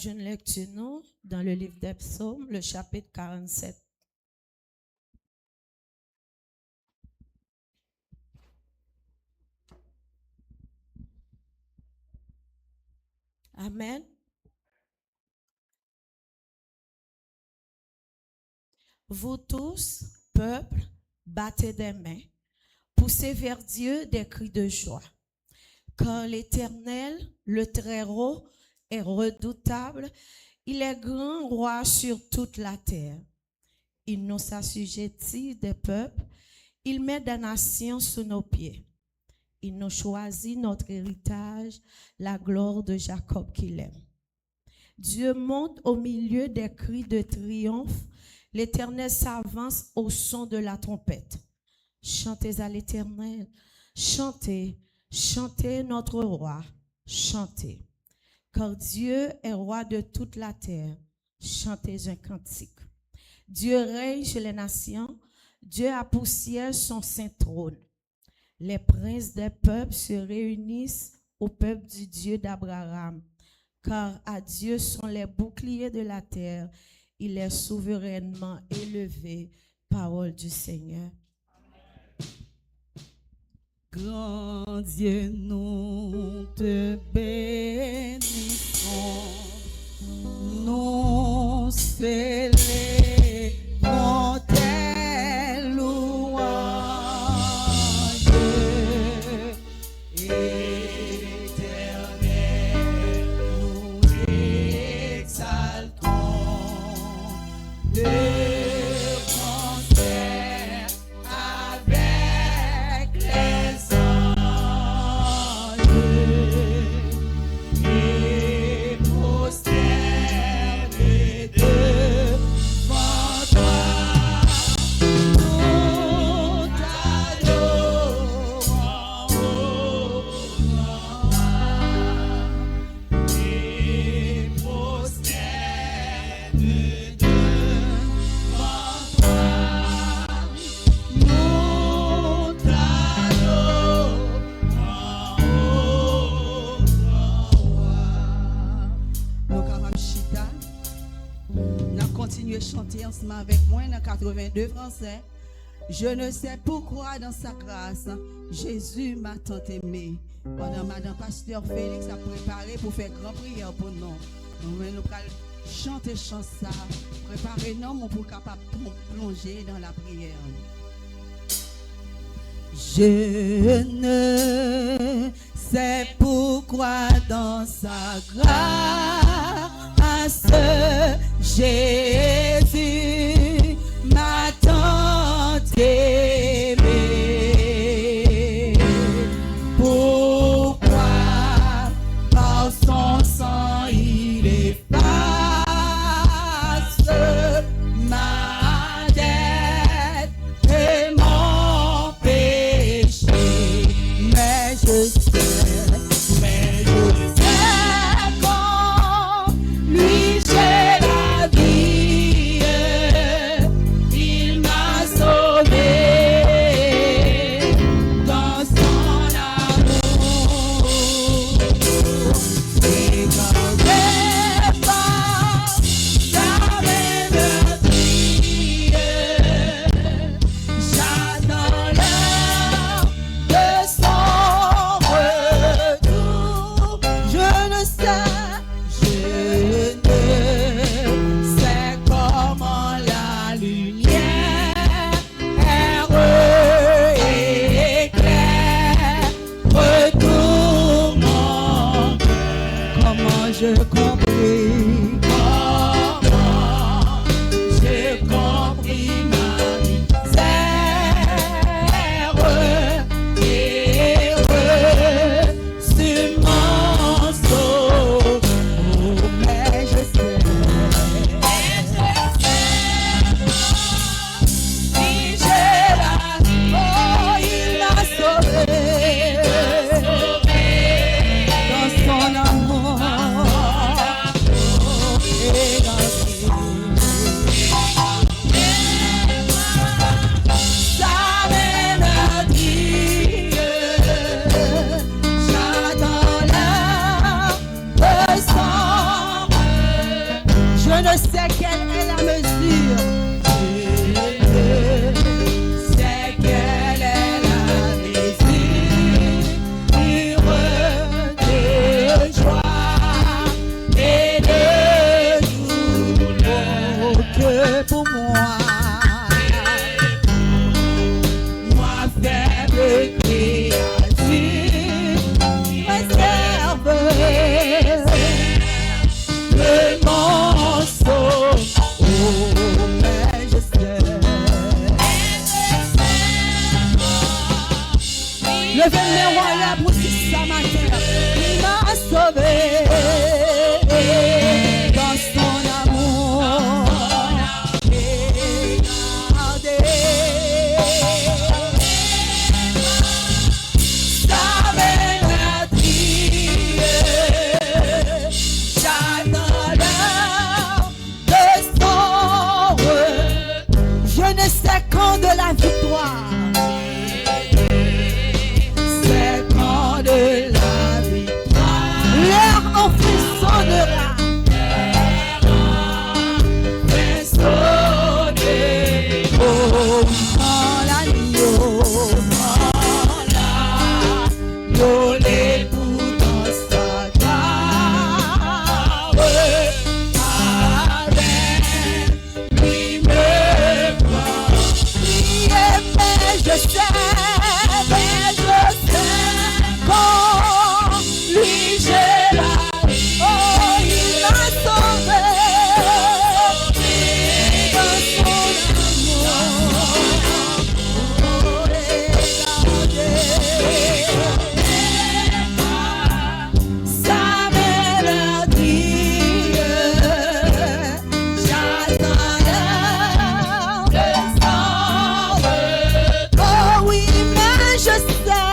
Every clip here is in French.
Une lecture nous dans le livre des Psaumes, le chapitre 47. Amen. Vous tous, peuple, battez des mains, poussez vers Dieu des cris de joie. Car l'Éternel, le Très-Haut, est redoutable. Il est grand roi sur toute la terre. Il nous assujettit des peuples. Il met des nations sous nos pieds. Il nous choisit notre héritage, la gloire de Jacob qu'il aime. Dieu monte au milieu des cris de triomphe. L'Éternel s'avance au son de la trompette. Chantez à l'Éternel. Chantez, chantez notre roi. Chantez. Car Dieu est roi de toute la terre. Chantez un cantique. Dieu règne sur les nations. Dieu a pour siège son saint trône. Les princes des peuples se réunissent au peuple du Dieu d'Abraham. Car à Dieu sont les boucliers de la terre. Il est souverainement élevé. Parole du Seigneur. Grand Dieu, nous te bénissons, nous célébrons tes louanges, Éternel, nous exaltons le concert avec les et prosterner devant toi, nous t'adorons, et prosterner devant toi, nous t'adorons. Nous capables chita, nous continuons à chanter ensemble avec moi dans 82 français. Je ne sais pourquoi dans sa grâce, Jésus m'a tant aimé. Pendant Madame Pasteur Félix a préparé pour faire grand prière pour nous. Nous allons chanter chant ça, préparer nous pour capable plonger dans la prière. Je ne sais pourquoi dans sa grâce Jésus m'a tant aimé. Pourquoi par son sang il efface ma dette et mon péché. Mais je sais qu'en lui j'ai la vie. Il m'a sauvé dans son amour. Et quand j'ai pas jamais meurtrier, j'attends l'heure de son retour. Je ne sais comment la lumière éclaire retour mon cœur. Comment j'ai compris ma misère et reçu mon sauveur. Mais je sais si j'ai la oh, il m'a sauvé dans son amour. Je ne sais quelle est la mesure. Je sais quelle est la mesure de joie et de douleur que pour moi. Moi faible créature, réserve de mon saut. Oh, mais je sais. Levez mes rois pour si ça matin, il m'a sauvé dans son amour. Regardez sa mélodie, j'attends l'heure de son retour. Je ne sais quand de la victoire. De la victoire, l'air en frissonnera, oh, prends l'agneau, l'époux dans sa garde, avec lui me prend, mais je sais. Quand lui j'ai la, oh il m'a sauvé dans son amour. Oh regardez sa mélodie, j'attends l'heure de son retour. Oh oui mais je sais.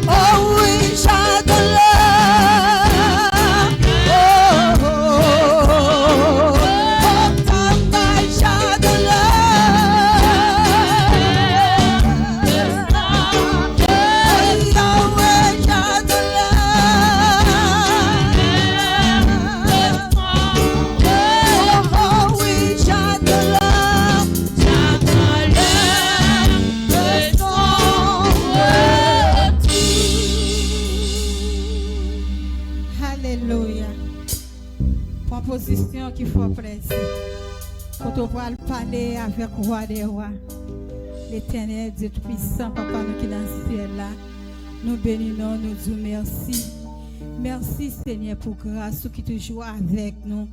Oh oui, j'attends l'heure. Oh, oh, oh, oh, papa, j'attends l'heure. Oh, Yahweh, j'attends l'heure. Oh, oui, j'attends l'heure. J'attends l'heure de son retour. Alléluia. Proposition qu'il faut presser. Quand on va parler avec le roi des rois, l'Éternel Dieu Tout-Puissant, Papa, nous qui dans le ciel là, nous bénissons, nous disons merci. Merci Seigneur pour grâce qui est toujours avec nous.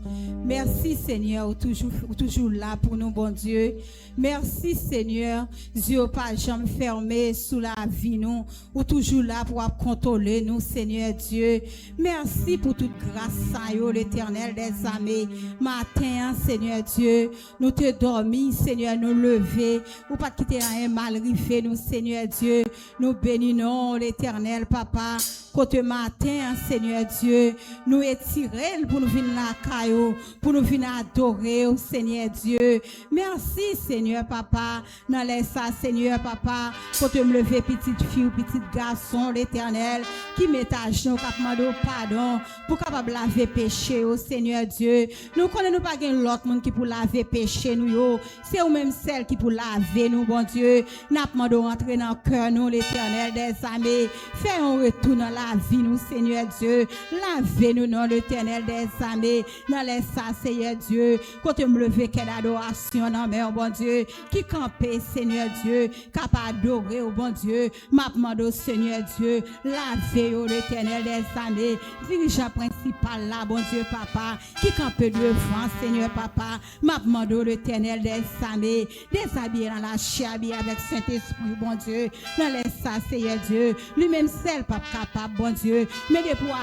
Merci Seigneur, ou toujours là pour nous, bon Dieu. Merci Seigneur, Dieu pas jamais fermé sous la vie nous, ou toujours là pour contrôler nous, Seigneur Dieu. Merci pour toute grâce, l'Éternel des armées. Matin, Seigneur Dieu, nous te dormis, Seigneur, nous lever, ou pas quitter un mal rivé nous, Seigneur Dieu. Nous bénissons l'Éternel, Papa. Côté matin, Seigneur Dieu, nous étirer pour nous venir la caillou, pour nous venir adorer, Seigneur Dieu. Merci, Seigneur, Papa. Dans les ça, Seigneur, Papa, pour te me lever, petite fille ou petit garçon, l'Éternel, qui met à genoux, qui demande pardon, pour capable laver péché, Seigneur Dieu. Nous connaissons pas l'autre monde qui pour laver péché, nous, c'est ou même celle qui pour laver nous, bon Dieu. Nous demandons rentrer dans le cœur, nous, l'Éternel des armées. Fais un retour dans la vie, nous, Seigneur Dieu. Dieu. Lavez-nous dans l'éternel des armées. Dans les ça, Seigneur Dieu. Quand tu me lever, quelle adoration, non, mais, oh bon Dieu. Qui campait, Seigneur Dieu. Capable d'adorer, oh bon Dieu. M'a demandé au Seigneur Dieu. Lavez-nous l'éternel des armées. Dirigeant principal là, bon Dieu, papa. Qui campait devant, Seigneur, papa. M'a demandé l'éternel des armées. Déshabillé dans la chair, avec Saint-Esprit, bon Dieu. Dans les ça, Seigneur Dieu. Lui-même seul, pas capable, bon Dieu. Mais des poids,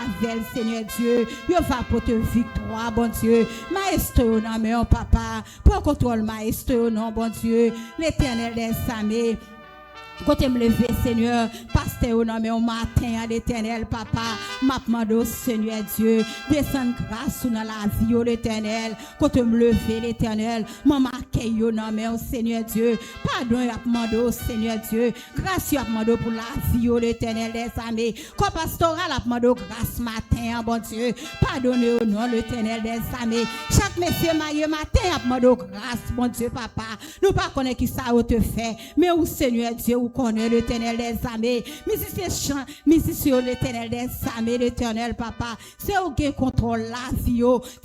Seigneur Dieu. Il va pour te victoire, bon Dieu. Maestro, non, mais, oh, papa. Pour contrôle, maestro, non, bon Dieu. L'éternel des armées. Quand tu me lever, Seigneur, pasteur, non, mais au matin, à l'éternel, papa, m'a demandé au Seigneur Dieu, descendre grâce dans la vie, au l'éternel. Quand tu me lever, l'éternel, m'a marqué, non, mais au Seigneur Dieu, pardon, m'a demandé au Seigneur Dieu, grâce, m'a demandé pour la vie, au l'éternel des armées. Quand pastoral, m'a demandé grâce matin, bon Dieu, pardonnez au nom, l'éternel des armées. Chaque monsieur, matin, m'a demandé grâce, bon Dieu, papa. Nous pas connaître qui ça te fait, mais au Seigneur Dieu, connaît l'éternel des armées. Mais si c'est l'éternel des armées, l'éternel papa, c'est au qui contrôle la vie.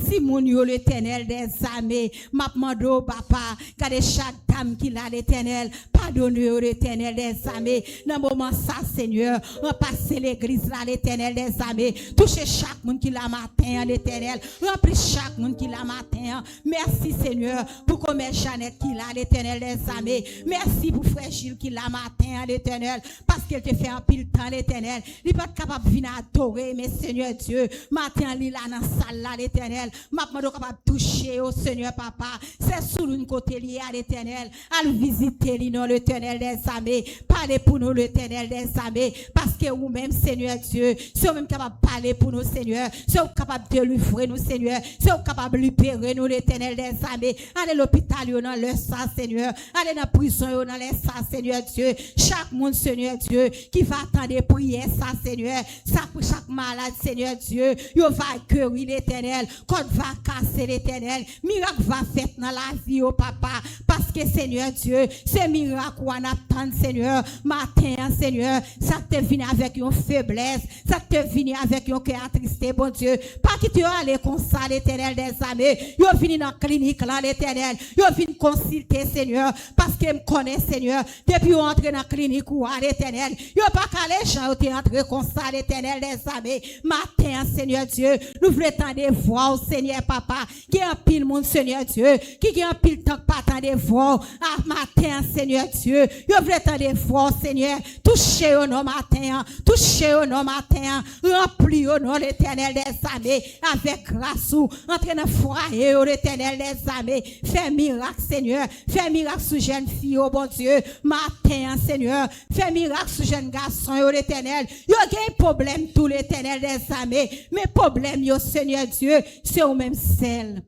Si mon l'éternel des armées, m'a demandé papa, regardez chaque dame qui a l'éternel, pardonnez l'éternel des armées. Dans le moment ça, Seigneur, repasser l'église là, l'éternel des armées. Touchez chaque monde qui l'a matin, l'éternel. Remplis chaque monde qui l'a matin. Merci, Seigneur, pour comme Jeannette qui l'a, l'éternel des armées. Merci pour frère Gilles qui l'a matin. L'éternel, parce qu'elle te fait un pile temps, l'éternel. Il n'est pas capable de venir adorer, mais Seigneur Dieu, matin, il est là dans la salle, là, l'éternel. Ma demande capable de toucher au Seigneur, papa. C'est sous une côté lié à l'éternel. À le visiter, l'éternel des armées. Parlez pour nous, l'éternel des armées. Parce que vous-même, Seigneur Dieu, c'est vous-même capable de parler pour nous, Seigneur. C'est vous capable de livrer nous, Seigneur. C'est vous capable de libérer nous, l'éternel des armées. Allez l'hôpital, dans le sang, Seigneur. Allez dans la prison, dans le sang, Seigneur Dieu. Chaque monde, Seigneur Dieu, qui va attendre prier ça, Seigneur, ça pour chaque malade, Seigneur Dieu, il va guérir l'éternel, qu'on va casser l'éternel, miracle va faire dans la vie, oh papa, parce que Seigneur Dieu, c'est miracle qu'on attend, Seigneur, matin, Seigneur, ça te vient avec une faiblesse, ça te vient avec une cœur attristé, bon Dieu, pas que tu allais comme ça, l'éternel des armées, il vient dans la clinique là, l'éternel, il vient consulter, Seigneur, parce qu'il me connaît, Seigneur, depuis entrer dans la clinique ou à l'éternel. Il n'y a pas qu'à les gens qui entrent comme ça, l'éternel des armées. Matin, Seigneur Dieu, nous voulons tendre voix au Seigneur, papa, qui a un pile monde, Seigneur Dieu, qui a un pile temps pas tendre voix. Ah, matin, Seigneur Dieu, nous voulons tendre voix au Seigneur. Touchez au nom matin, touchez au nom matin, remplis au nom l'éternel des armées, avec grâce ou, entrez dans le foyer au l'éternel des armées. Fais miracle, Seigneur, fais miracle sous jeune fille, oh bon Dieu, matin, Seigneur, fais miracle sur jeune garçon, yo l'éternel. Yo gen problème tout l'éternel des armées. Mais problème, yo Seigneur Dieu, c'est au même celle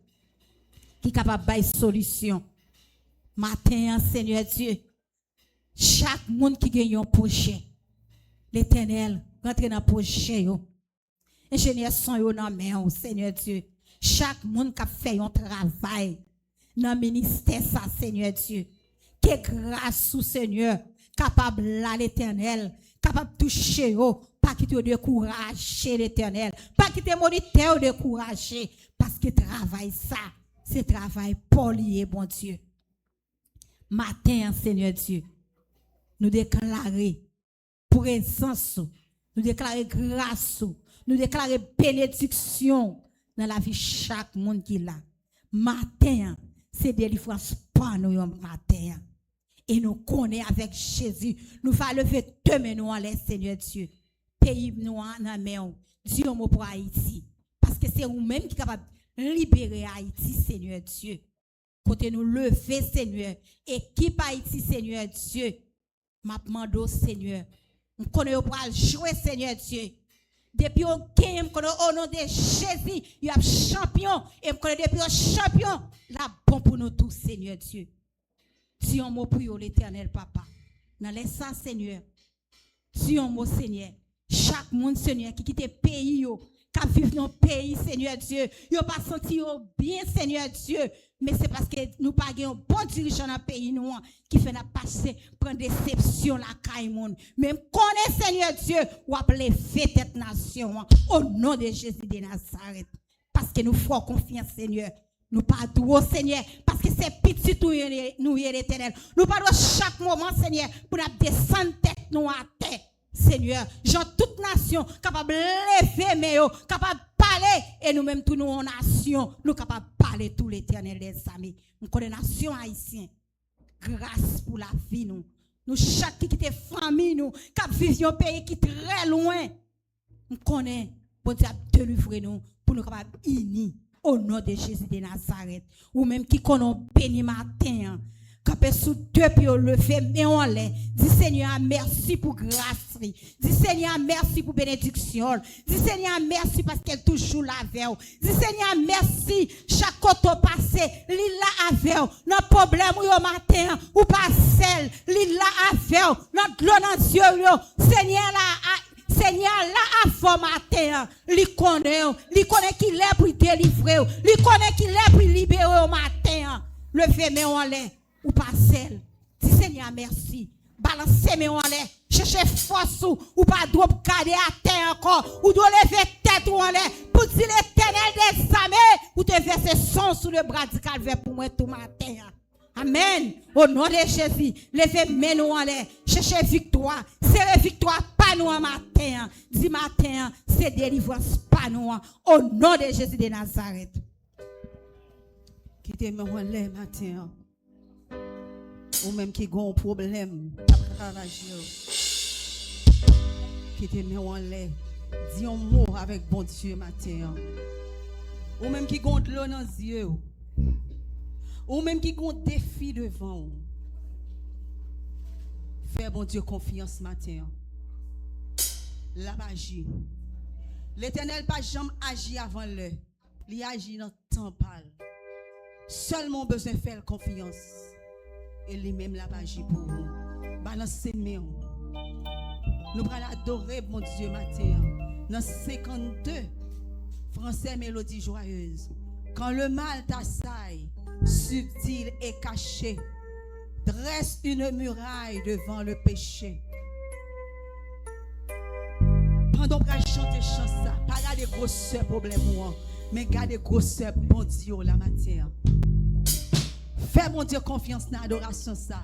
qui est capable de faire solution. Matin, Seigneur Dieu, chaque monde qui gagne un projet, l'éternel, rentre dans le projet, yo. Ingénieur son yo dans main, Seigneur Dieu. Chaque monde qui a fait un travail dans le ministère, ça, Seigneur Dieu. Que grâce au Seigneur, capable là l'éternel, capable de toucher, pas qui te décourager l'éternel, pas qui te moniteur décourager, parce que travail ça, c'est travail poli, bon Dieu. Matin, Seigneur Dieu, nous déclarer présence, nous déclarer grâce, nous déclarer bénédiction dans la vie de chaque monde qui l'a. Matin, c'est délivrance pour nous matin. Et nous connaissons avec Jésus. Nous allons lever deux mains nous en l'air, Seigneur Dieu. Pays nous en main. Dieu mot pour Haïti. Parce que c'est vous-même qui est capable de libérer Haïti, Seigneur Dieu. Côté nous lever, Seigneur. Équipe Haïti, Seigneur Dieu. M'a demandé au Seigneur. Nous connaissons pour jouer, Seigneur Dieu. Depuis on game, au nom de Jésus, il y a champion. Et nous connaissons depuis un champion. Là, bon pour nous tous, Seigneur Dieu. Si on mot pour l'éternel, papa. Dans les ça, Seigneur. Si on mot, Seigneur. Chaque monde, Seigneur, qui quitte le pays, qui vivent dans le pays, Seigneur Dieu. Ils n'ont pas senti bien, Seigneur Dieu. Mais c'est parce que nous pas un bon dirigeant dans le pays nous qui fait passer prendre déception la caille monde. Même connaît Seigneur Dieu ou appeler fête cette nation au nom de Jésus de Nazareth. Parce que nous faisons confiance Seigneur. Nous pas douons Seigneur parce que c'est petit nous y l'éternel. Nous pas chaque moment Seigneur pour nous descendre tête nous à terre. Seigneur, genre toute nation capable de lever mais capable de parler et nous-mêmes tous nous en nation, nous capables de parler tout l'éternel des amis. Nous connaissons nation haïtienne. Grâce pour la vie nous. Nous chaque qui quitte famille nous, cap vivre un pays qui très loin. Nous connaissons bon Dieu délivrer nous pour nous capables unis au nom de Jésus de Nazareth ou même qui connaît béni matin. Capé sous deux pieds levé, mais on l'est. Dis Seigneur, merci pour grâce. Dis Seigneur, merci pour bénédiction. Dis Seigneur, merci parce qu'elle toujours la veille. Dis Seigneur, merci. Chaque côté passé, l'île avec. Notre problème au matin, ou pas celle, l'île avec. Notre gloire dans Dieu, Seigneur, Seigneur, là, avant matin, lui connaît qu'il est pour délivrer, lui connaît qu'il est pour libérer au matin. Levez, mais on l'est. Ou pas celle. Dis Seigneur merci. Balancez mes en l'air. Cherchez force ou pas doit garder à terre encore. Ou doit lever tête ou en l'air. Pour dire l'éternel des armées. Ou te verser son sous le bras du calvaire pour moi tout matin. Amen. Au nom de Jésus. Levez mes nous en l'air. Cherchez victoire. C'est victoire pas nous en matin. Dis matin. C'est délivrance pas nous. Au nom de Jésus de Nazareth. Quittez mes en l'air matin. Ou même qui ont un problème, qui te met en l'air, dis un mot avec bon Dieu matin. Ou même qui ont de l'eau dans les yeux. Ou même qui ont des défis devant. Fais bon Dieu confiance matin. La magie. L'Éternel pas jamais agi avant l'heure. Il agit dans le temps pâle. Seulement besoin de faire confiance. Et lui-même la magie pour nous. Balancez mes nous allons adorer mon Dieu matin. Dans 52 français mélodie joyeuse. Quand le mal t'assaille, subtil et caché, dresse une muraille devant le péché. Pendant qu'on chante chant ça, pas garder grosseur problème mais garder grosseur bon Dieu la matière. Fais mon Dieu confiance dans l'adoration ça.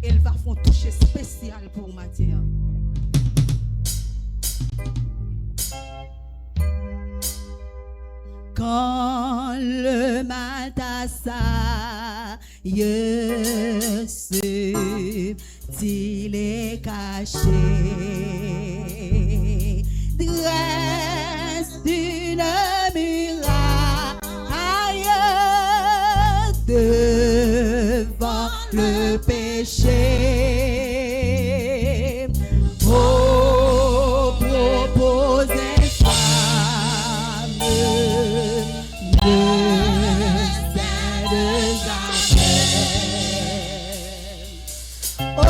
Elle va faire un toucher spécial pour matin. Quand le mal t'assaille, subtil est caché, dresse une muraille devant le péché. Oh, proposez femme de celle jamais. Oh,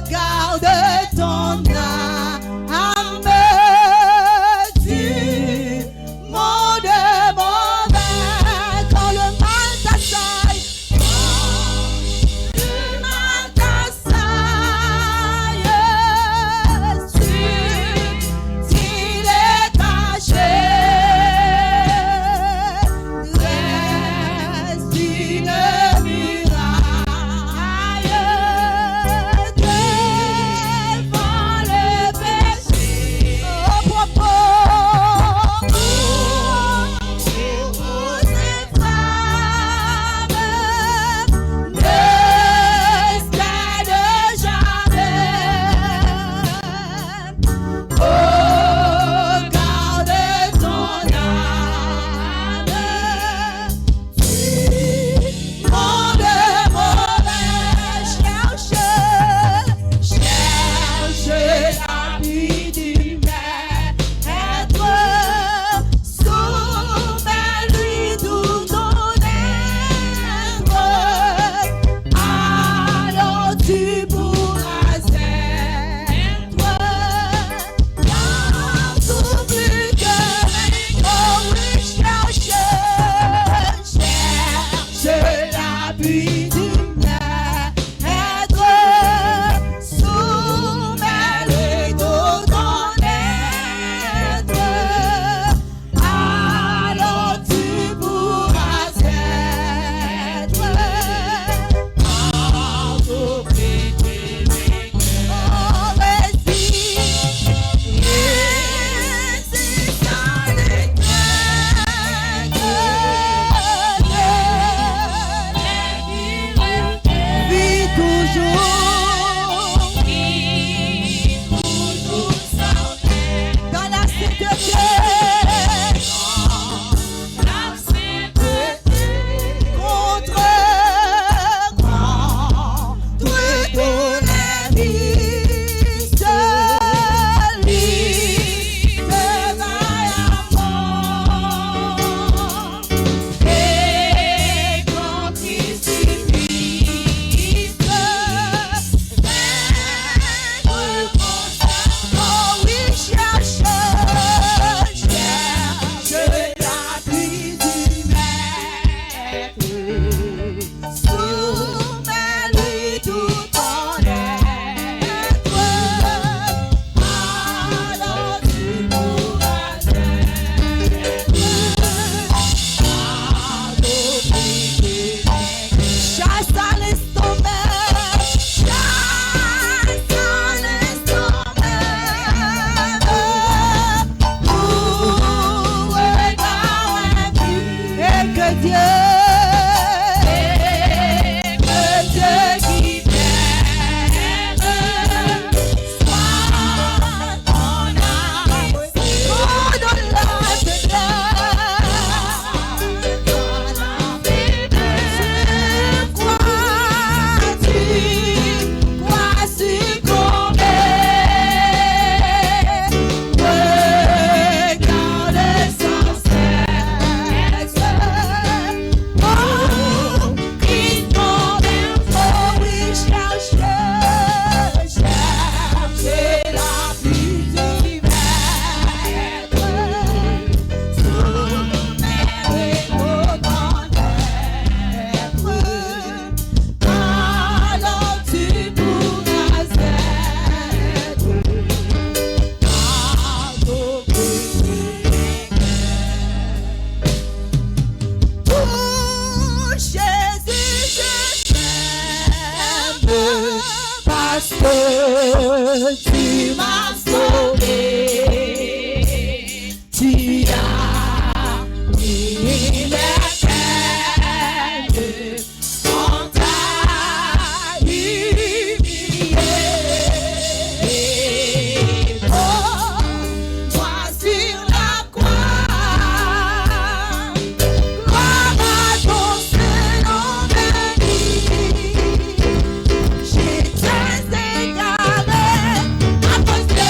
garde ton âme du monde mauvais quand le mal t'assaille. pluie du maître, soumets les dos ton être, alors tu pourras être dans la sainteté, contre tous les vices, libre vaillamment, et contre Christ, oh oui, cherche la pluie du maître, soumets-lui tout ton être, alors tu pourras chasse à l'estomac, chasse à l'estomac, pour et que Dieu qui t'aime soit ton âme, au-delà de crois succomber, regarde sans cesse, oh, Christ mon info, oui, cherche la pluie du maître, soumets-le au ton être, alors tu pourras être oh, Jésus, je t'aime parce que tu m'as sauvé. Tu as pris mes peines, on t'a humilié. Oh, moi sur la croix, gloire à ton Saint-Nom béni. J'étais égaré à cause de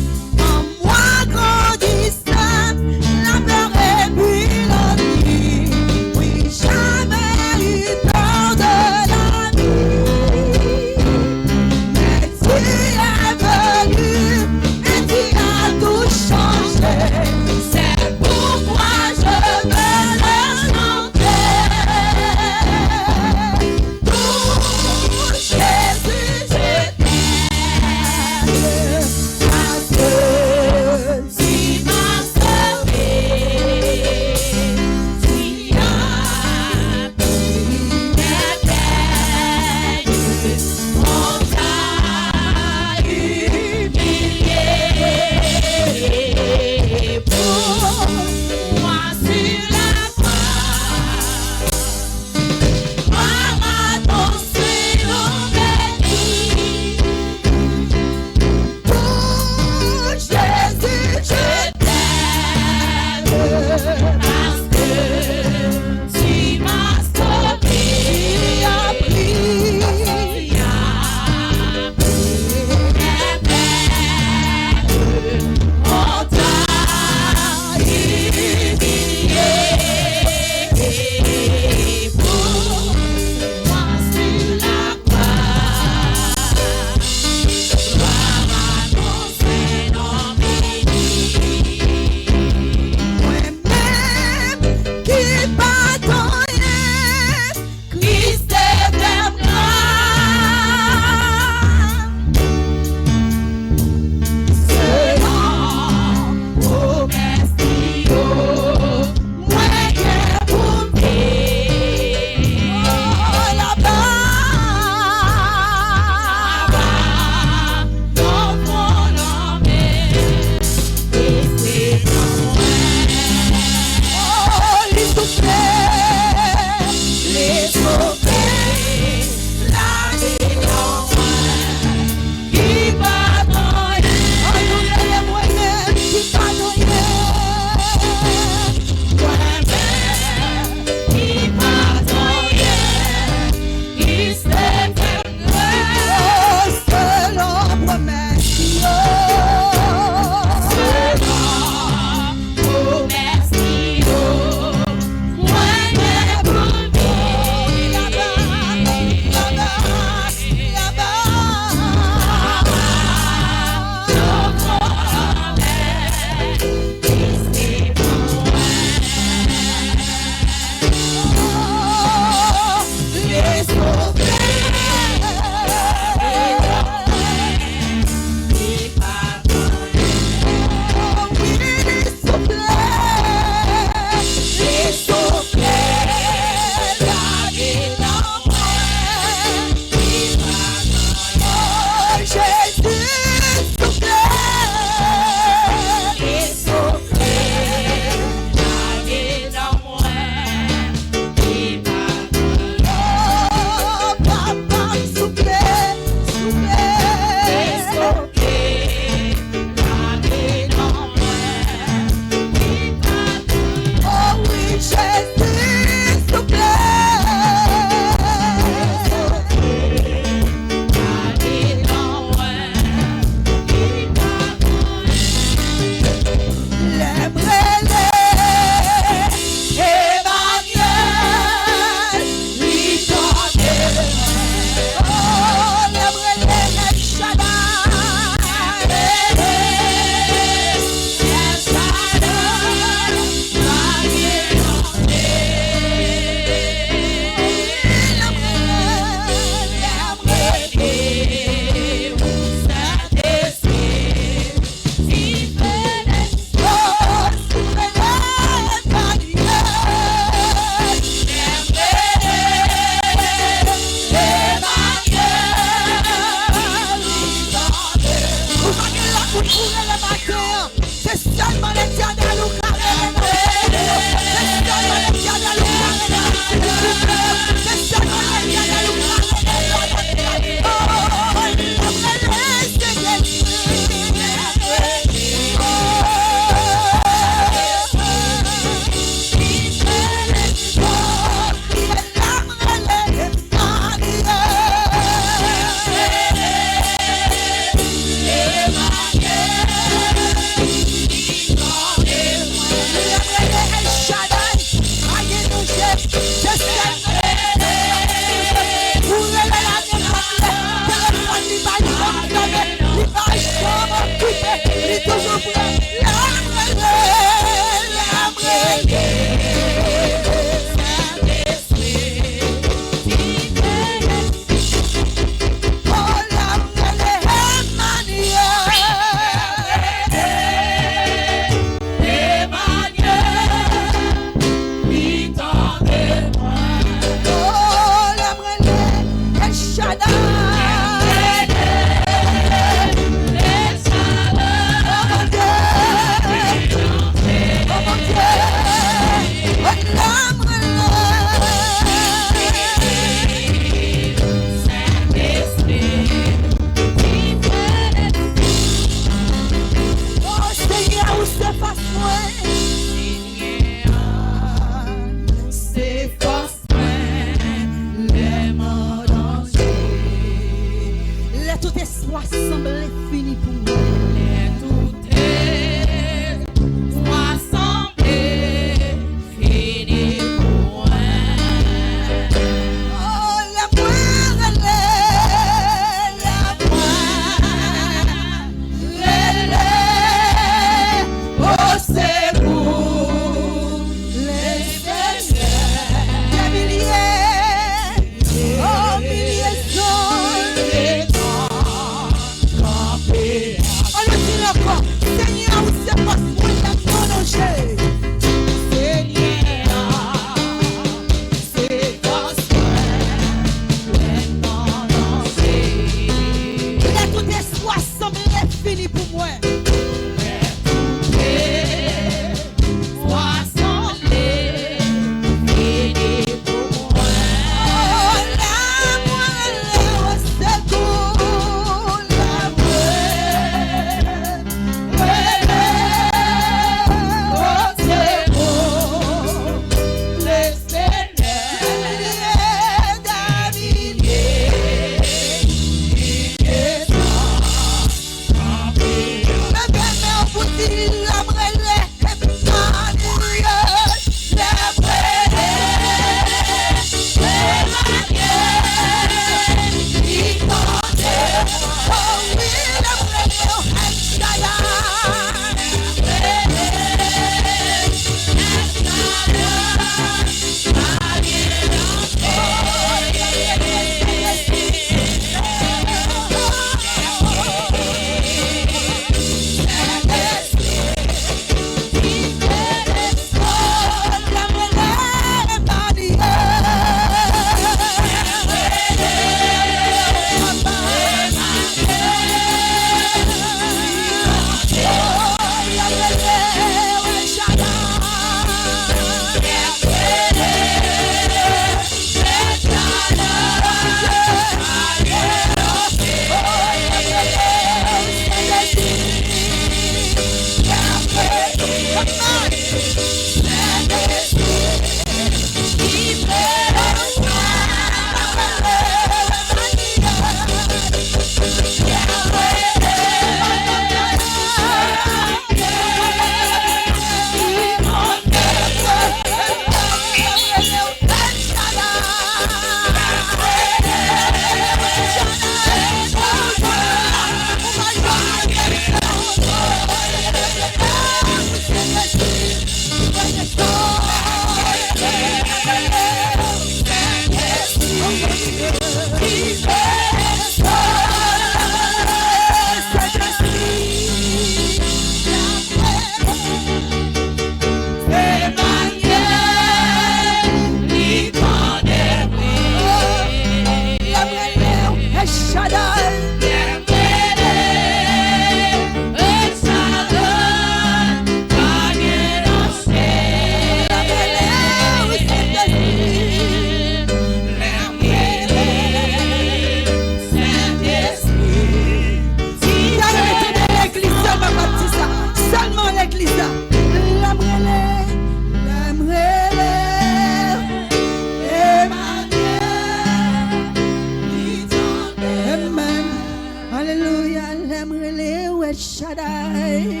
Shaddai.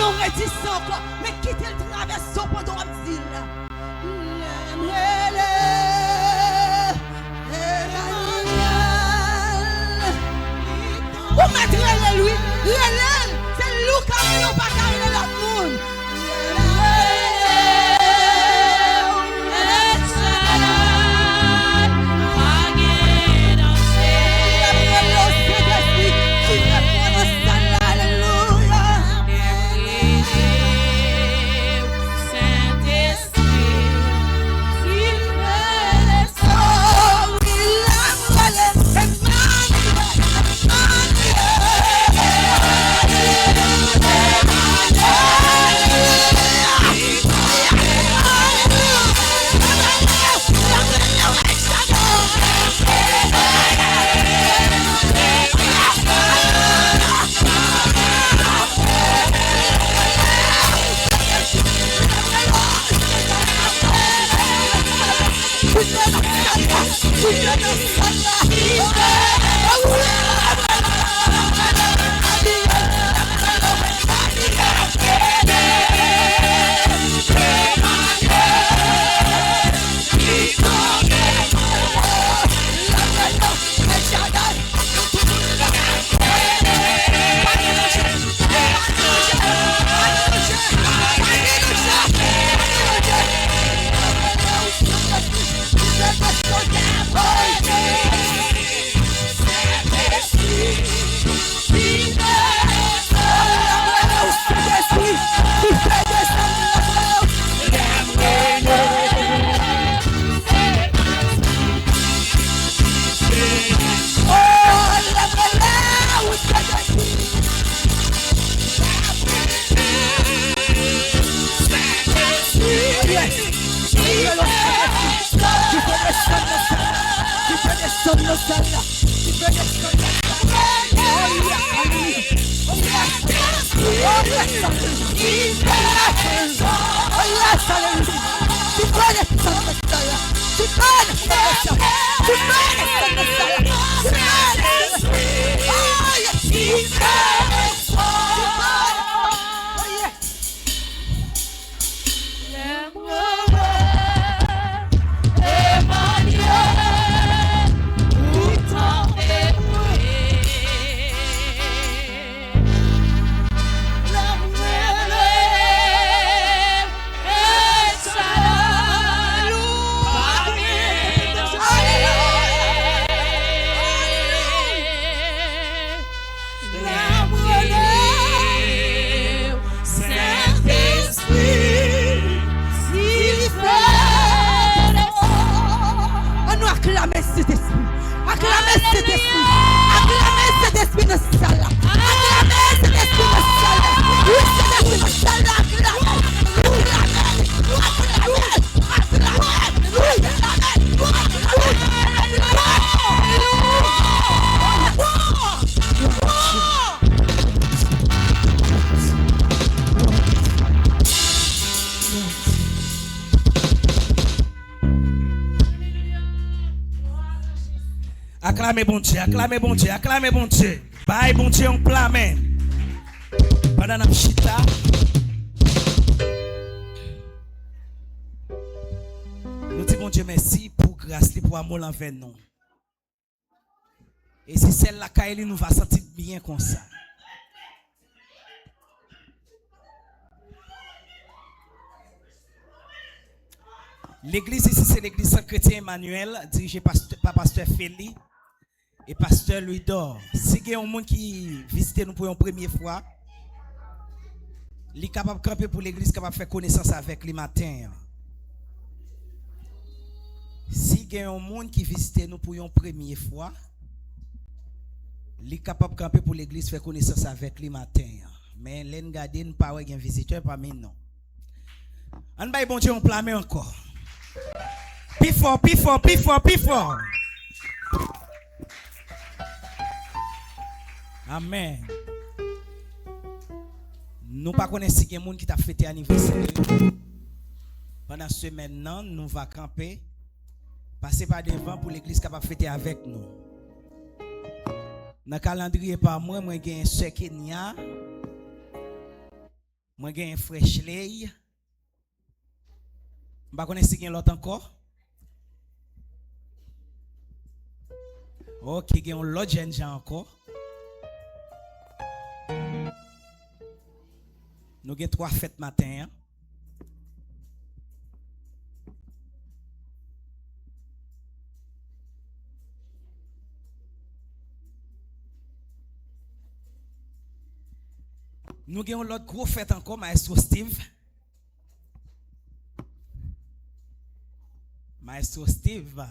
On réticent encore, mais quittez le traverson pendant un petit là. Vous mettrez lui, c'est lui qui a pas carré l'autre monde. Acclamez bon Dieu, acclamez bon Dieu, acclamez bon Dieu. Bye bon Dieu, on clame. Pendant la chita. Nous disons bon Dieu merci pour grâce, pour amour envers nous. Et si celle-là, Kaeli nous va sentir bien comme ça. L'église ici, c'est l'église Saint-Chrétien Emmanuel, dirigée par pasteur Félix et pasteur Louis Dor. Si il y a un monde qui visite nous pour une première fois, il est capable de camper pour l'église, capable de faire connaissance avec les matins. Si il y a un monde qui visite nous pour une première fois, il est capable de camper pour l'église, faire connaissance avec les matins. Mais l'engardé n'a pas un visiteur parmi nous. On va bon Dieu, on plame encore. Plus fort, plus fort, plus fort, plus fort. Amen. Nous pas connaissons si il y a des gens qui t'a fêté anniversaire. Pendant ce maintenant, nous va camper, passer par devant pour l'église capable de fêter avec nous. Dans le calendrier par moi, j'ai un soeur Kenya, j'ai un frère Shley. Je ne connais pas si l'autre encore. Ok, il y a un autre jeune gens encore. Nous avons 3 fêtes matin. Nous avons l'autre gros fête encore, Maestro Steve. Maestro Steve.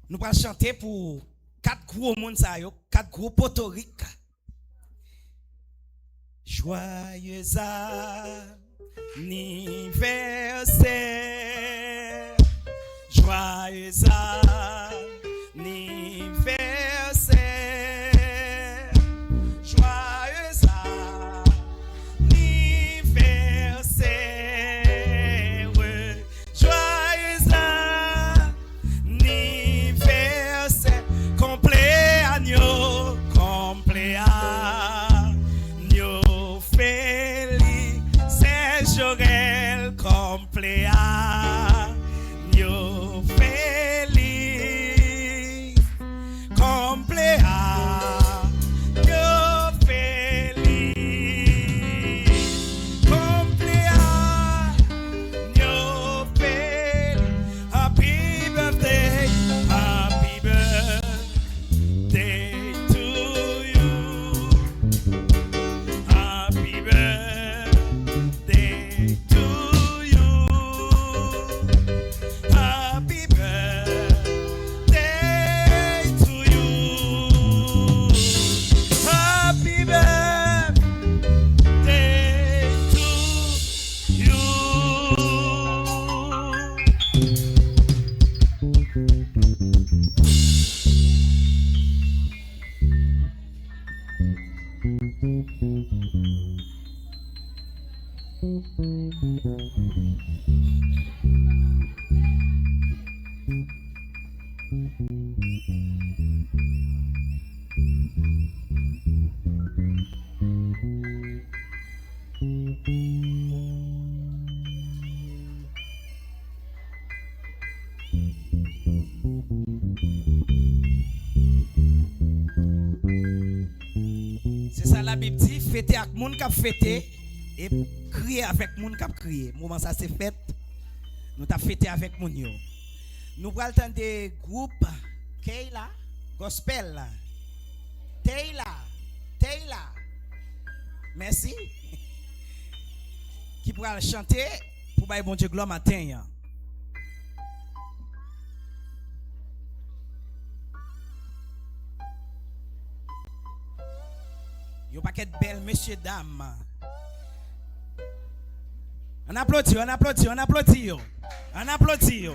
Nous allons chanter pour 4 gros monde, 4 gros potoriques. Joyeux anniversaire. Joyeux anniversaire. Joyeux anniversaire. Joyeux anniversaire. Compleanno, compleanno feliz, Joël, compleanno feliz, compleanno feliz, compleanno feliz. Happy birthday to you. Happy birthday to you. Happy birthday to you. Happy birthday to you. C'est ça la Bible dit, fêter avec moun k'ap fêter et crier avec moun k'ap crier. Moment ça c'est fête. Nous t'a fêté avec moun yo. Nous pral entendre des groupes Kayla, Gospel, Taylor. Merci. Qui pral chanter pour bailler bon Dieu gloire matin. Yo paquet belle messieurs dames. On applaudit, on applaudit, on applaudit. On applaudit.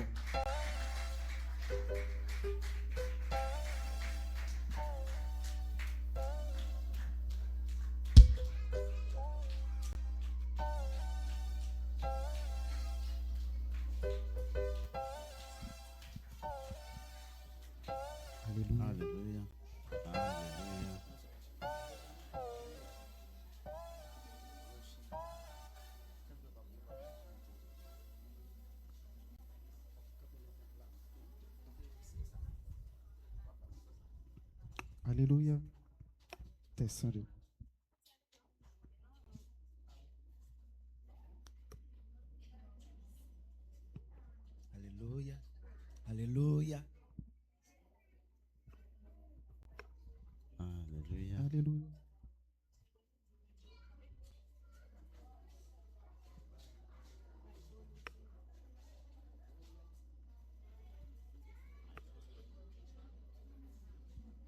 Alléluia. Alléluia. Alléluia. Descendez. Alléluia. Alléluia. Alléluia. Alléluia.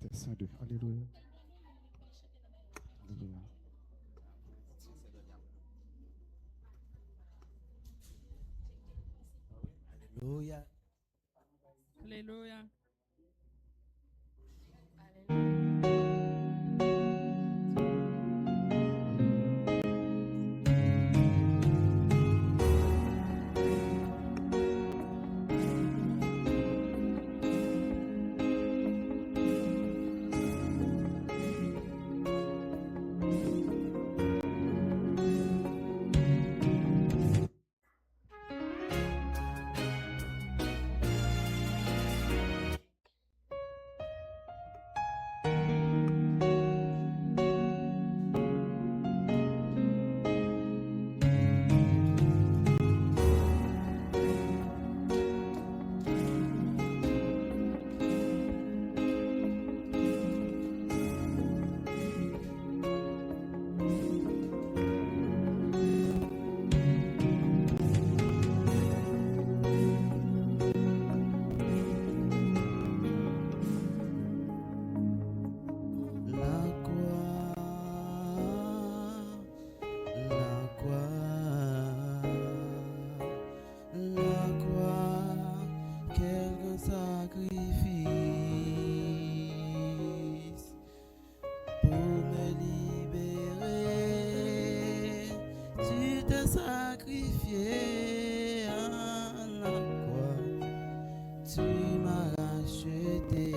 Descendez. Alléluia. Alléluia. Alléluia. Alléluia. Sacrifié à la croix, tu m'as racheté.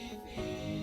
Sacrifice.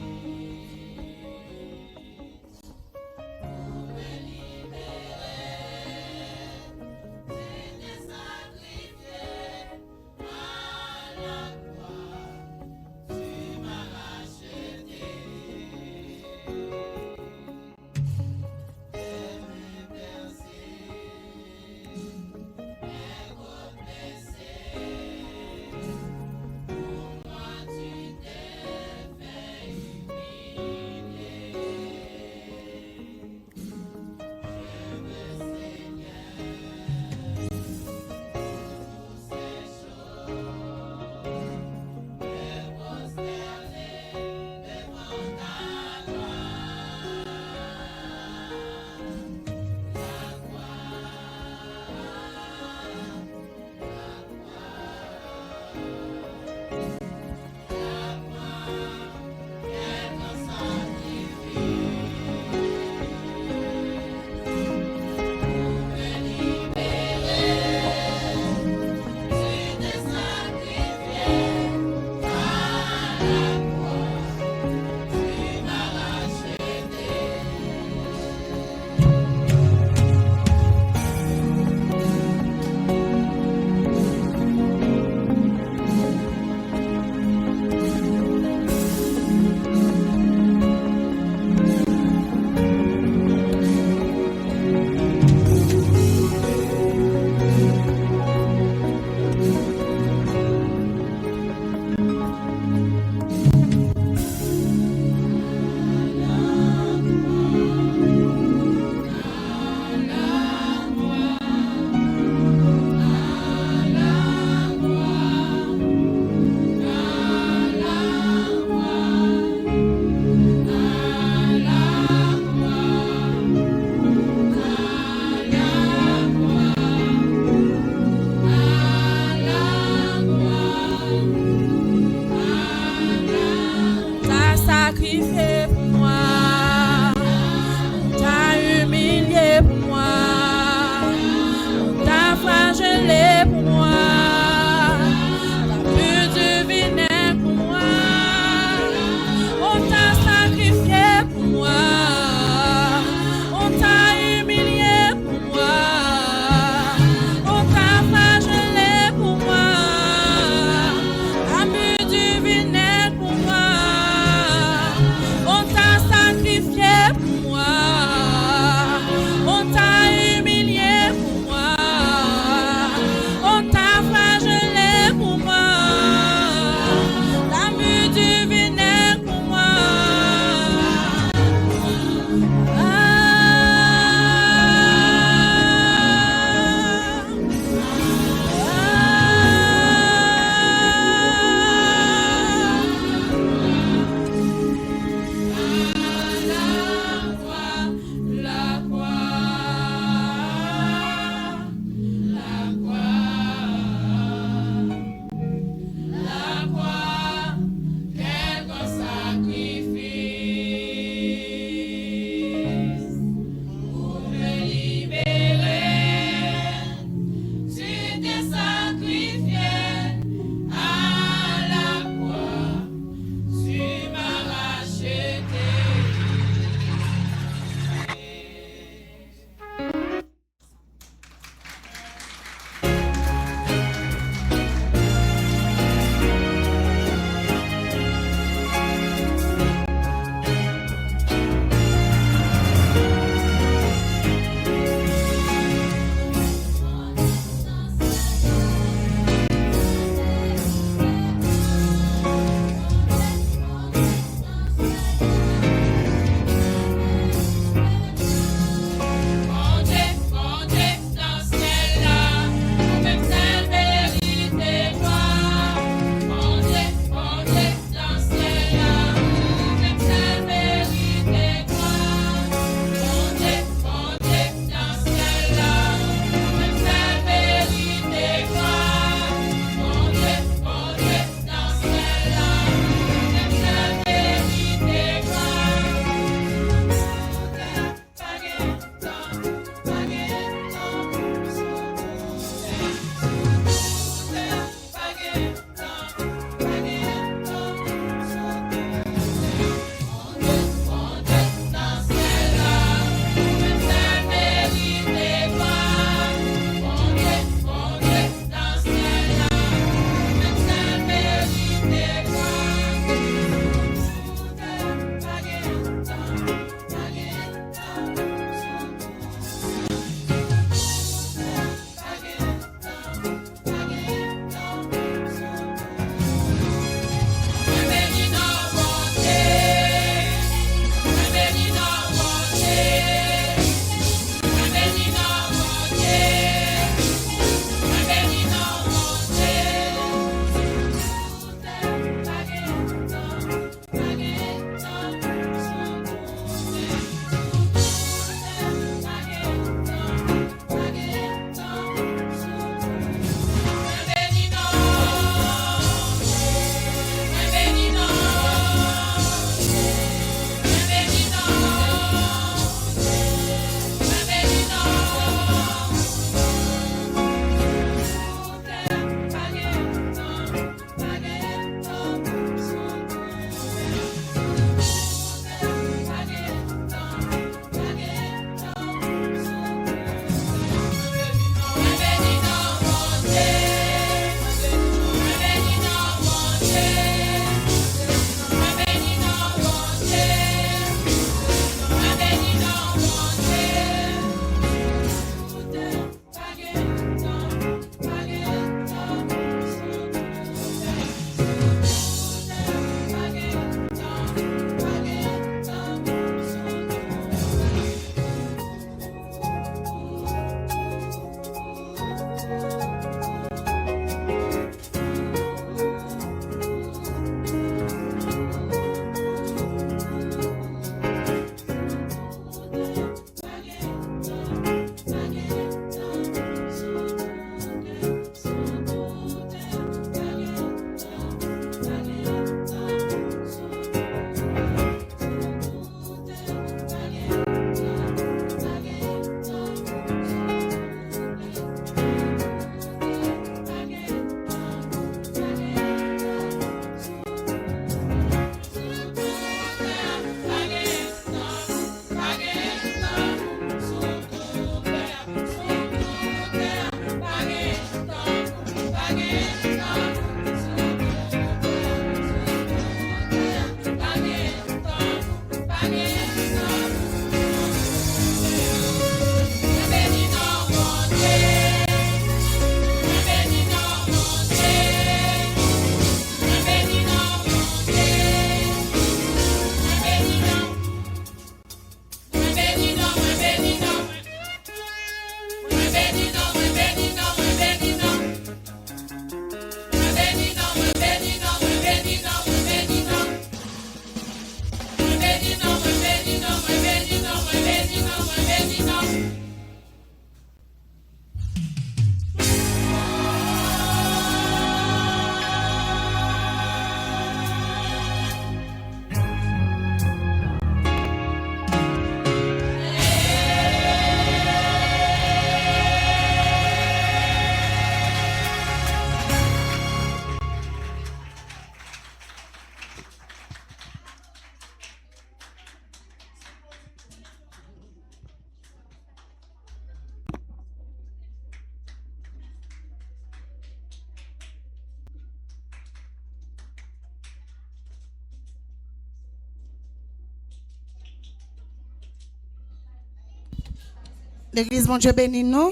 L'église, bon Dieu bénit nous.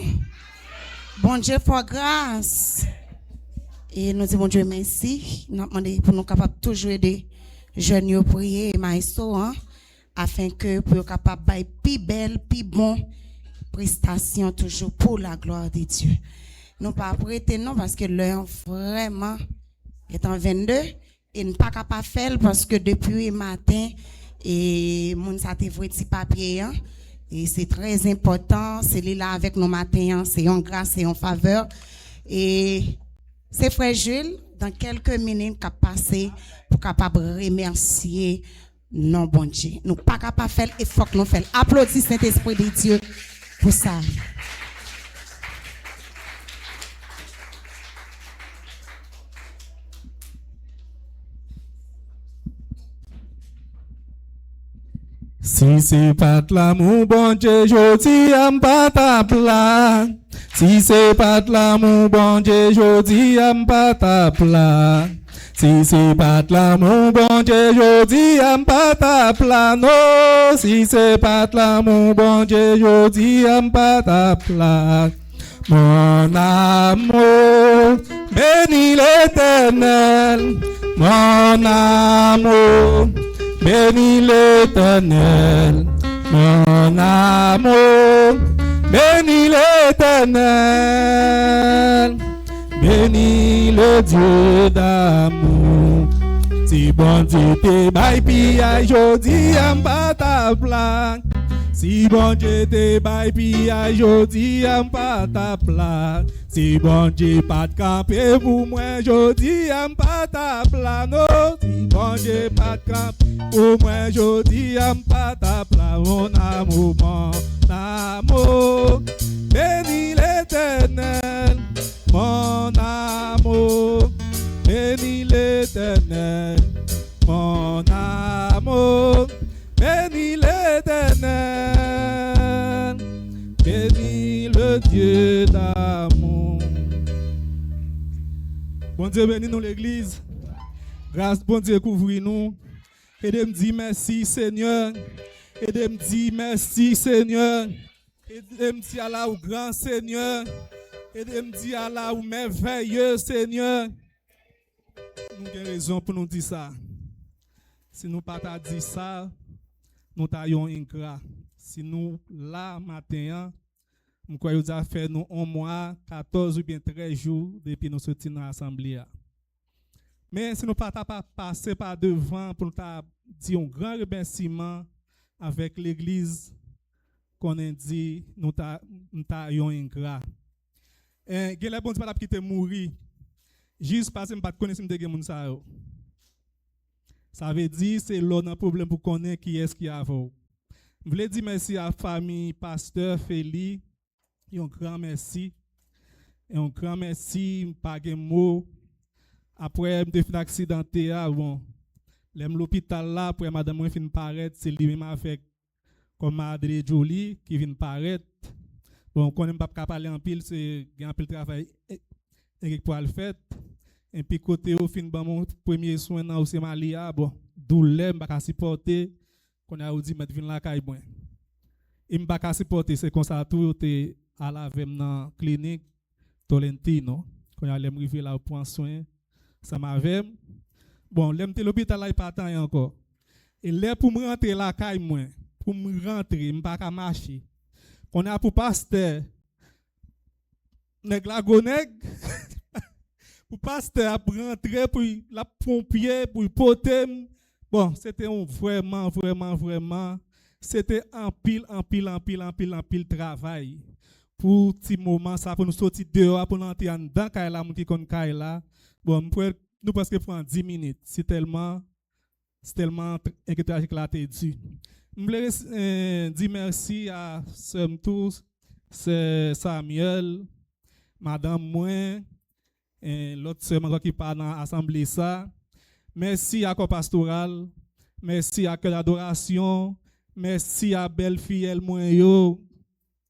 Bon Dieu pour grâce. Et nous disons, bon Dieu, merci. Nous demandons pour nous capables toujours aider jeunes à prier et maestro, afin que pour être capable de plus belle, plus bon prestation toujours pour la gloire de Dieu. Nous pas prêter non parce que l'heure vraiment est en 22 et nous pas capable de faire parce que depuis le matin et moun sa te vre ti papier et c'est très important, c'est là avec nous matin, c'est une grâce, c'est une faveur et c'est frère Jules dans quelques minutes qui a passé pour capable remercier non bon Dieu. Nous pas capable faire et faut que nous fassions. Applaudis Saint-Esprit de Dieu pour ça. Si c'est pas de l'amour, bon Dieu, je dis à pas ta plat. Si c'est pas de l'amour, bon Dieu, je dis à pas ta plat. Si c'est pas de l'amour, bon Dieu, je dis à pas ta plat. Non, si c'est pas de l'amour, bon Dieu, je dis à pas ta plat. Mon amour, bénis l'Éternel. Mon amour, bénis l'Éternel, mon amour, bénis l'Éternel, bénis le Dieu d'amour. Si bon Dieu te baille pillage, jodi en pas ta plaque. Si bon Dieu te baille pillage, jodi en pas ta plaque. Si bon Dieu pas de camper pour moi, jodi en pas ta plaque. Non, si bon Dieu pas de camper pour moi, jodi en pas ta plaque. Mon amour, bénis l'Éternel. Mon amour, bénis l'Éternel. Mon amour, bénis l'Éternel. Bénis le Dieu d'amour. Bon Dieu, bénis nous l'église. Grâce, bon Dieu, couvre-nous. Et de me dire merci, Seigneur. Et de me dire merci, Seigneur. Et de me dire Allah au grand Seigneur. Et de me dire Allah au merveilleux Seigneur. Nous avons raison pour nous dire ça. Si nous pas t'a dit ça, nous t'ayons ingrat. Si nous là matin, nous croyons que nous avons fait nous 1 mois, 14 ou bien 13 jours depuis nous sortir dans l'assemblée. Mais si nous pas passer par devant pour nous dire un grand remerciement avec l'église qu'on a dit nous t'ayons ingrat. Et les bon pas quitter mourir juste parce que me pas connaître si me ça. Ça veut dire c'est l'autre problème pour connaître qui est-ce qui a avant. Je voulais dire merci à la famille pasteur Félix. Un grand merci. Et un grand merci, pas de mots. Après, je suis accidenté. Bon, l'hôpital là, après madame moi fin paraître, c'est lui-même avec comme Madre Jolie qui vient paraître. Bon, quand on pas parler en pile, c'est un pile travail et pour le fait. Et puis côté au fin ban mon premier soin dans aussi Malia, bon, douleur pas supporter, qu'on a dit mettre vinn la caille moi. Il pas supporter, c'est comme ça tout était à la même dans clinique Tolentino, quand a l'aime river là pour soin, ça m'avait bon, l'aime l'hôpital là il pas tant encore. Et là pour me rentrer la caille moi, pour me rentrer, m'pas ka marcher. On a pour pasteur nèg la gonèg pour pasteur pour rentrer pour la pompier pour poter. Bon, c'était vraiment c'était un pile travail pour petit moment ça pour nous sortir dehors pour nous entrer en dedans kay la moun qui kon kay là. Bon, nous presque prendre 10 minutes. C'est tellement inquiétant que là t'es dit. Je voulais dire merci à Sœur tous, c'est Samuel, Madame Moins, et l'autre sœur qui parle dans l'assemblée ça. Merci à Corps Pastoral, merci à Cœur d'Adoration, merci à Belle Fille Moyo,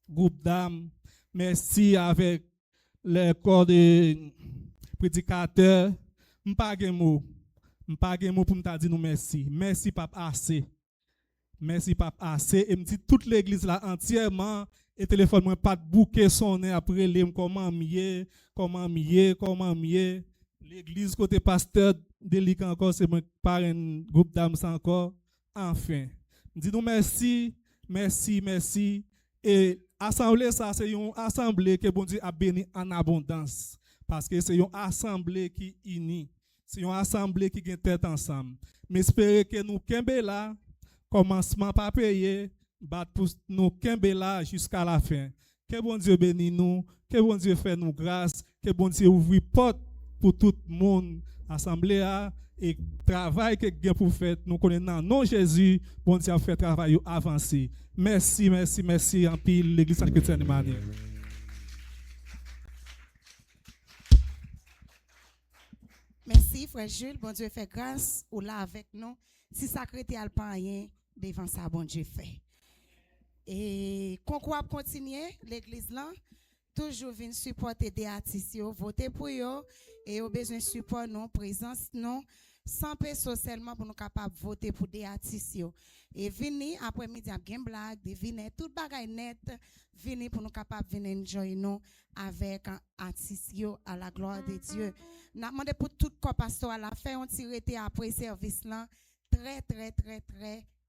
groupe d'âme, merci avec le corps de prédicateurs. Je n'ai pas de mots pour me dire nous merci. Merci, Papa, assez. Merci, Papa, assez. Et me dit toute l'église là entièrement Et téléphone moi pas de bouquet sonner après les comment mieux. L'église côté pasteur délicat encore c'est moi par un groupe d'âmes encore. Enfin, dis nous merci. Et assemblée ça c'est une assemblée que bon Dieu a béni en abondance parce que c'est une assemblée qui unie. C'est une assemblée qui gagne tête ensemble. Mais espérez que nous kembe là commencement pas payer, bat pour nous kembe là jusqu'à la fin. Que bon Dieu bénisse nous, que bon Dieu fait nous grâce, que bon Dieu ouvre porte pour tout le monde assemblée là et travail que gagne pour faire nous connaissons non Jésus, bon Dieu a fait travail avancer. Merci en pile l'église chrétienne de Mani. Merci, frère Jules. Bon Dieu fait grâce ou là avec nous. Si sacré à pas rien, devant ça, bon Dieu fait. Et qu'on continuer, l'église là, toujours vient supporter des artistes, voter pour eux, et au besoin de support, non, présence, non, 100 pesos seulement pour nous capables de voter pour des artistes. Et venir après-midi à game blague, de venir tout bagay net, venir pour nous capables de venir enjoy nous avec un artiste à la gloire de Dieu. N'a demandé pour tout corps pastoral à faire un tiré après service là, très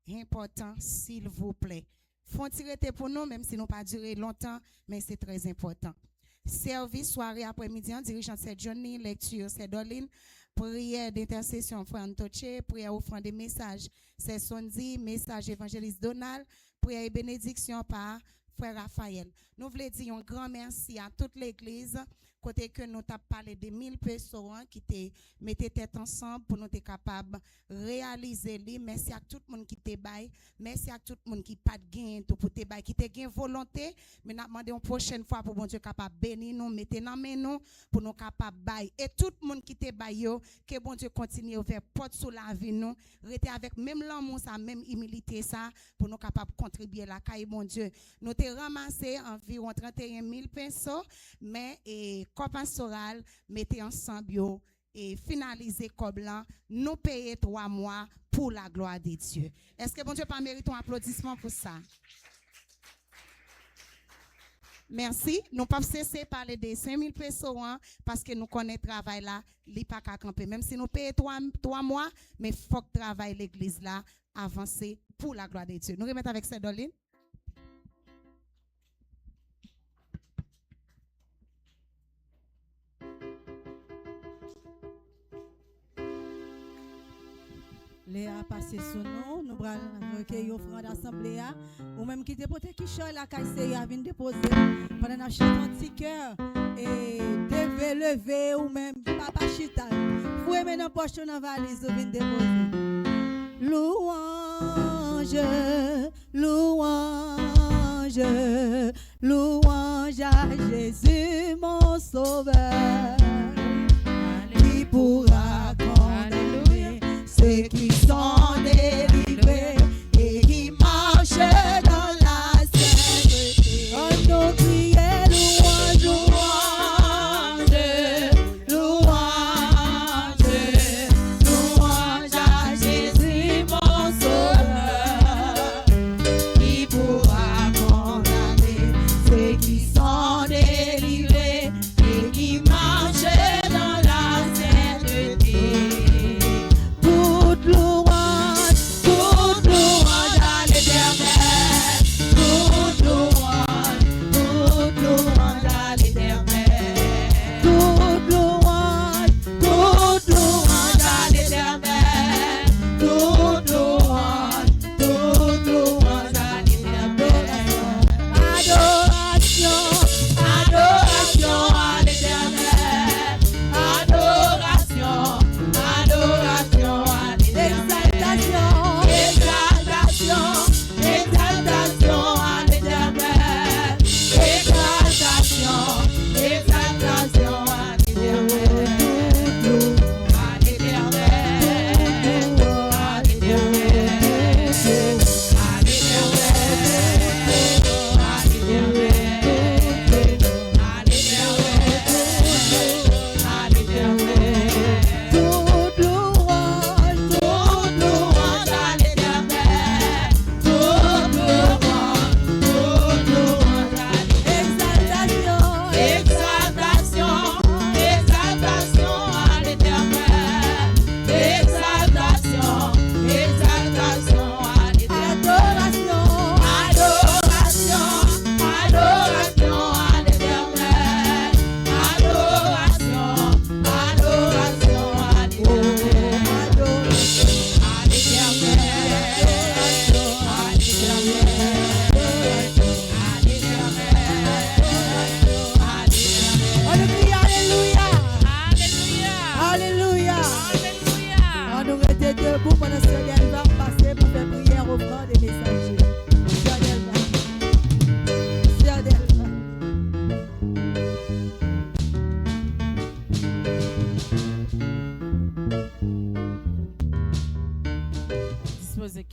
important s'il vous plaît. Font tirer pour nous même si nous pas duré longtemps, mais c'est très important. Service soirée après-midi en dirigeant cette journée, lecture c'est Doline, prière d'intercession frère Antoche, prière offrande des messages c'est Sondi, message évangéliste Donald, prière et bénédiction par frère Raphaël. Nous voulons dire un grand merci à toute l'église côté que nous avons parlé de 1000 personnes qui te mettaient tête ensemble pour nous être capables de réaliser les. Merci à tout le monde qui te baille. Merci à tout le monde qui pas de gain pour te baille, qui te gain volonté. Mais nous demandons une prochaine fois pour bon Dieu capable bénir nous, mettre dans main nous pour nous capable baille. Et tout le monde qui te baille, que bon Dieu continue ouvrir porte sous la vie nous, rester avec même l'amour ça, même humilité ça pour nous capable contribuer à la caille bon Dieu. Nous te ramassé environ 31 000 pesos, mais corps pastoral, mettez ensemble et finaliser comme blanc, nous payer 3 mois pour la gloire de Dieu. Est-ce que bon Dieu pas mérite un applaudissement pour ça? Merci. Nous pas cesser de parler de 5 000 pesos parce que nous connaissons le travail là, il pas qu'à camper. Même si nous payons 3 mois, mais il faut que travail l'église là avancer pour la gloire de Dieu. Nous remettons avec cette Doline. Léa passé son nom, nous allons recueillir offrande d'assemblée ou même qui dépoter qui chante la caisse à venir déposer pendant la chante anti-cœur et devait lever ou même papa chita. Vous aimez dans poche dans valise ou venir déposer. Louange, louange, louange à Jésus mon sauveur. Qui pourra condamner ceux qui sont délivrés et qui marchent dans la sainteté. On nous crie louange, louange, louange, louange à Jésus mon sauveur. Qui pourra condamner ceux qui sont délivrés et qui marchent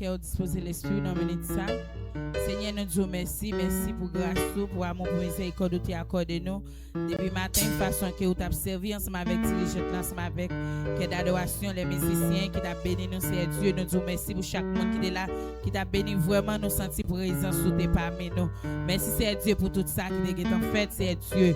cœur disposer l'esprit dans minute ça. Seigneur, nous disons merci pour grâce, pour amour, pour miséricorde que tu as accordé nous. Depuis matin, façon que vous t'avez servi ensemble avec dirigeants, ensemble avec d'adoration, les musiciens qui t'a béni nous, c'est Dieu. Nous disons merci pour chaque monde qui est là, qui t'a béni vraiment, nous sentir présence sous tes parmi nous. Merci, c'est Dieu pour tout ça qui est en fait, c'est Dieu.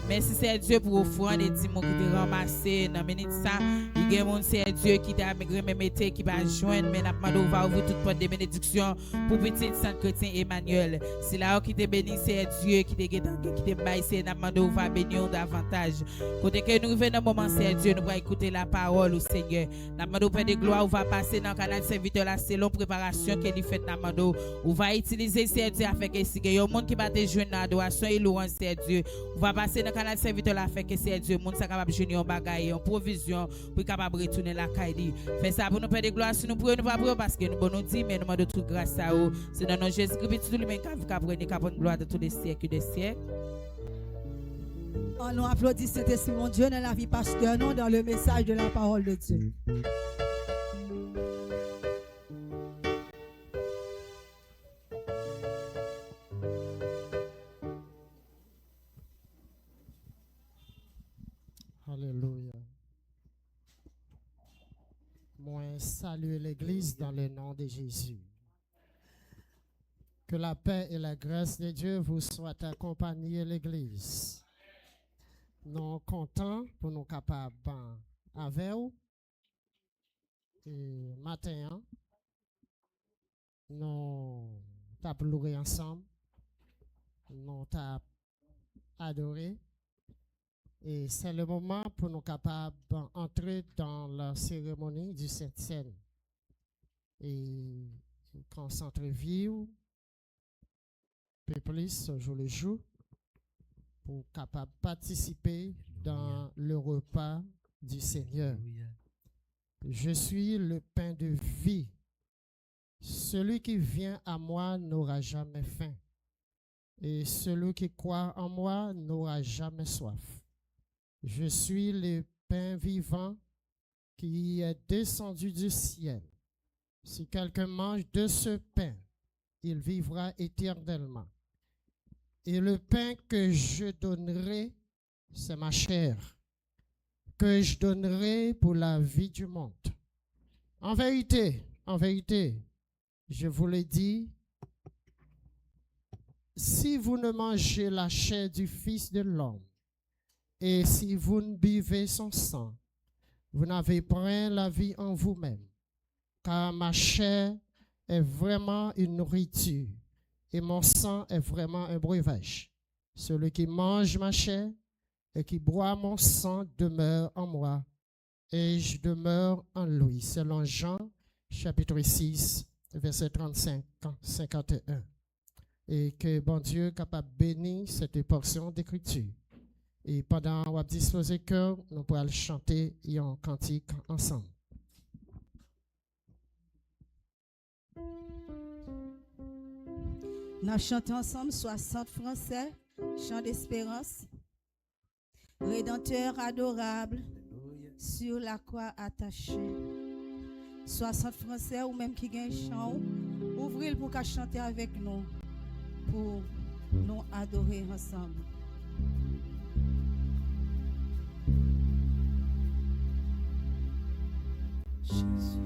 Merci, c'est Dieu pour offrande et dimons qui t'a ramassé. Dans minute ça, il y a monde, c'est Dieu qui t'a remété, qui va joindre, mais on va ouvrir toute porte de bénédiction pour petit Saint Chrétien Emmanuel. C'est là qui t'a béni, c'est Dieu qui t'a baillé, c'est on va bénir davantage. Côté que nous venons dans le moment, c'est Dieu, nous allons écouter la parole au Seigneur. Namando Père de gloire, on va passer dans le canal serviteur là, c'est long préparation qu'il fait Namando. On va utiliser c'est Dieu afin que si il y a un monde qui va te joindre dans l'adoration et louange c'est Dieu. On va passer dans le canal serviteur là afin que c'est Dieu, monde ça capable de joindre en bagaille, en provision pour capable retourner la caille. Fais ça pour nous Père de gloire, si nous prions, nous va prier parce que nous bon nous dit mais nous demandons toute grâce à vous. C'est dans notre Jésus-Christ tout lui-même qui a pris capable gloire de tous les siècles des siècles. On nous applaudit Saint-Esprit, mon Dieu, dans la vie pasteur, non, dans le message de la parole de Dieu. Alléluia. Moi, salue l'Église dans le nom de Jésus. Que la paix et la grâce de Dieu vous soient accompagnées, l'Église. Nous comptons pour nous capables avec vous. Et matin, nous t'avons ensemble. Nous t'avons adoré. Et c'est le moment pour nous capables d'entrer dans la cérémonie du Saint-Seine. Et concentrer-vous peu plus jour le jour pour capable participer dans le repas du Seigneur. Je suis le pain de vie. Celui qui vient à moi n'aura jamais faim. Et celui qui croit en moi n'aura jamais soif. Je suis le pain vivant qui est descendu du ciel. Si quelqu'un mange de ce pain, il vivra éternellement. Et le pain que je donnerai, c'est ma chair, que je donnerai pour la vie du monde. En vérité, je vous le dis, si vous ne mangez la chair du Fils de l'homme, et si vous ne buvez son sang, vous n'avez point la vie en vous-même, car ma chair est vraiment une nourriture et mon sang est vraiment un breuvage. Celui qui mange ma chair et qui boit mon sang demeure en moi et je demeure en lui. Selon Jean, chapitre 6, verset 35-51. Et que bon Dieu capable de bénir cette portion d'écriture. Et pendant qu'on va disposer cœur, nous pourrons chanter un cantique ensemble. Nous chantons ensemble 60 français, chant d'espérance. Rédempteur adorable, sur la croix attaché. 60 français ou même qui gagne chant, ouvrez-le pour qu'à chanter avec nous, pour nous adorer ensemble. Jésus.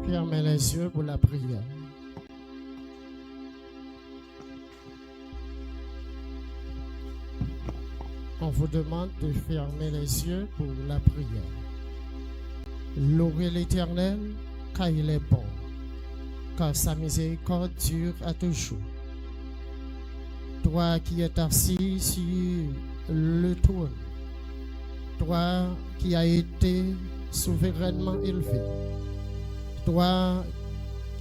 Fermez les yeux pour la prière. On vous demande de fermer les yeux pour la prière. Louez l'Éternel, car il est bon, car sa miséricorde dure à toujours. Toi qui es assis sur le trône, toi qui as été souverainement élevé, toi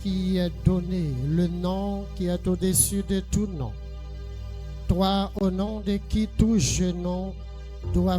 qui es donné le nom qui est au-dessus de tout nom, toi au nom de qui tout genou doit